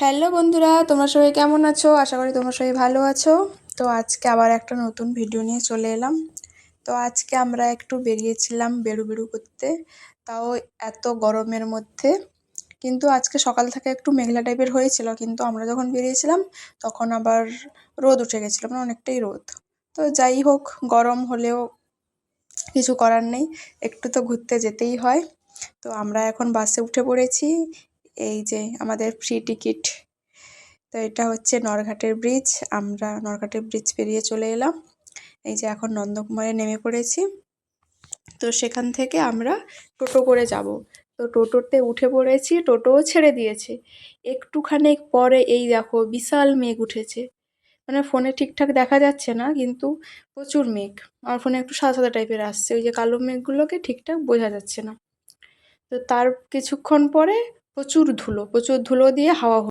Hello বন্ধুরা, তোমরা সবাই কেমন আছো? আশা করি তোমরা সবাই ভালো আছো। তো আজকে আবার একটা নতুন ভিডিও নিয়ে চলে এলাম। তো আজকে আমরা একটু বেরিয়েছিলাম বেরু করতে, তাও এত গরমের মধ্যে। কিন্তু আজকে সকাল থেকে একটু মেঘলা টাইপের হয়েছিল, কিন্তু আমরা যখন বেরিয়েছিলাম তখন আবার রোদ উঠে গেছিলো, মানে অনেকটাই রোদ। তো যাই হোক, গরম হলেও কিছু করার নেই, একটু তো ঘুরতে যেতেই হয়। তো আমরা এখন বাসে উঠে পড়েছি। এই যে আমাদের ফ্রি টিকিট। তো এটা হচ্ছে নরঘাটের ব্রিজ। আমরা নরঘাটের ব্রিজ পেরিয়ে চলে এলাম। এই যে এখন নন্দকুমারে নেমে পড়েছি। তো সেখান থেকে আমরা টোটো করে যাব। তো টোটোতে উঠে পড়েছি, টোটোও ছেড়ে দিয়েছে। একটুখানি পরে এই দেখো বিশাল মেঘ উঠেছে, মানে ফোনে ঠিকঠাক দেখা যাচ্ছে না, কিন্তু প্রচুর মেঘ। আমার ফোনে একটু সাদা সাদা টাইপের আসছে, ওই যে কালো মেঘগুলোকে ঠিকঠাক বোঝা যাচ্ছে না। তো তার কিছুক্ষণ পরে প্রচুর ধুলো দিয়ে হাওয়া